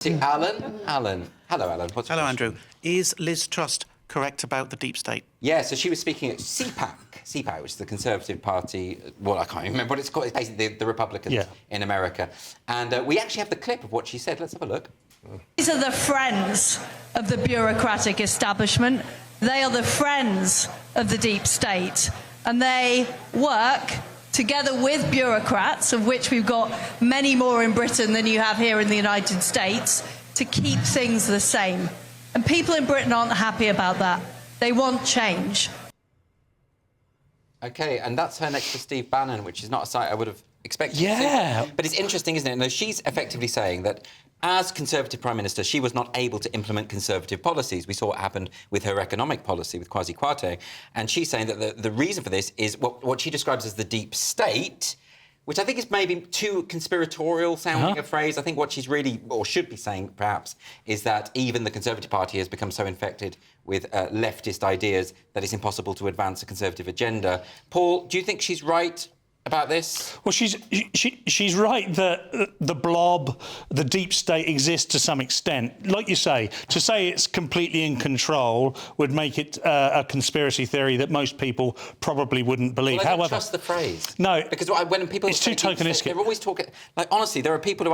Alan. Hello, Alan. Hello, Andrew. Is Liz Truss correct about the deep state? Yeah, so she was speaking at CPAC, which is the Conservative Party. Well, I can't remember what it's called. It's basically the Republicans in America. And we actually have the clip of what she said. Let's have a look. These are the friends of the bureaucratic establishment. They are the friends of the deep state. And they work together with bureaucrats, of which we've got many more in Britain than you have here in the United States, to keep things the same. And people in Britain aren't happy about that. They want change. OK, and that's her next to Steve Bannon, which is not a sight I would have expected to see. But it's interesting, isn't it? No, she's effectively saying that as Conservative Prime Minister, she was not able to implement Conservative policies. We saw what happened with her economic policy, with Kwasi Kwarteng. And she's saying that the reason for this is what she describes as the deep state, which I think is maybe too conspiratorial sounding a phrase. I think what she's really, or should be saying, perhaps, is that even the Conservative Party has become so infected with leftist ideas that it's impossible to advance a Conservative agenda. Paul, do you think she's right about this? Well, she's right that the blob, the deep state exists to some extent. Like you say, to say it's completely in control would make it a conspiracy theory that most people probably wouldn't believe. Well, I don't However, trust the phrase. No, because when people it's too tokenistic. They're always talking. Like honestly, there are people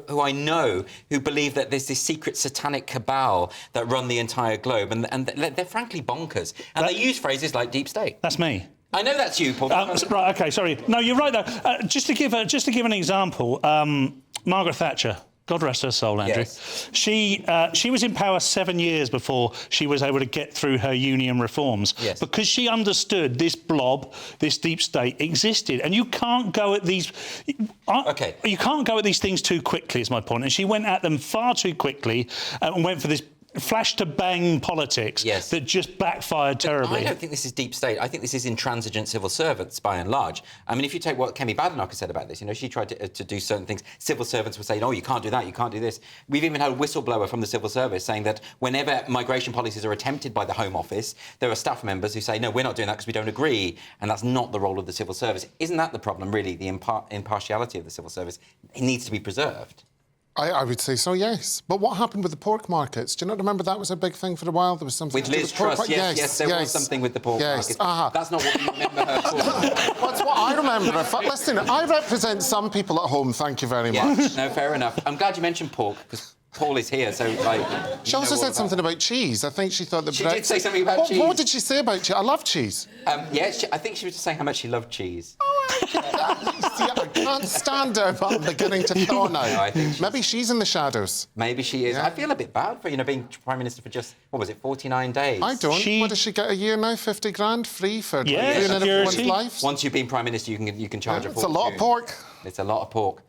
who I know who believe that there's this secret satanic cabal that run the entire globe, and they're frankly bonkers. And they use phrases like deep state. That's me. I know that's you, Paul. Right, OK, sorry. No, you're right, though. Just to give an example, Margaret Thatcher, God rest her soul, Andrew, she was in power 7 years before she was able to get through her union reforms because she understood this blob, this deep state existed. And you can't go at these... You can't go at these things too quickly, is my point. And she went at them far too quickly and went for this flash-to-bang politics that just backfired terribly. I don't think this is deep state. I think this is intransigent civil servants, by and large. I mean, if you take what Kemi Badenoch has said about this, you know, she tried to do certain things. Civil servants were saying, oh, you can't do that, you can't do this. We've even had a whistleblower from the civil service saying that whenever migration policies are attempted by the Home Office, there are staff members who say, no, we're not doing that because we don't agree, and that's not the role of the civil service. Isn't that the problem, really, the impartiality of the civil service? It needs to be preserved. I would say so, yes. But what happened with the pork markets? Do you not remember that was a big thing for a while? There was something with Liz Truss, yes, there was something with the pork markets. That's not what we remember her for. That's what I remember. Listen, I represent some people at home, thank you very much. No, fair enough. I'm glad you mentioned pork, because Paul is here, so, like... She also said something about cheese. I think she thought that... She did say something about cheese. What did she say about cheese? I love cheese. I think she was just saying how much she loved cheese. I can't stand her, but I'm beginning to thaw now. No, I think maybe she's in the shadows. Maybe she is. I feel a bit bad for, being Prime Minister for just, what was it, 49 days? I don't. What does she get a year now? 50 grand free for ruining everyone's lives? Once you've been Prime Minister, you can charge a fortune. It's a lot of pork. It's a lot of pork.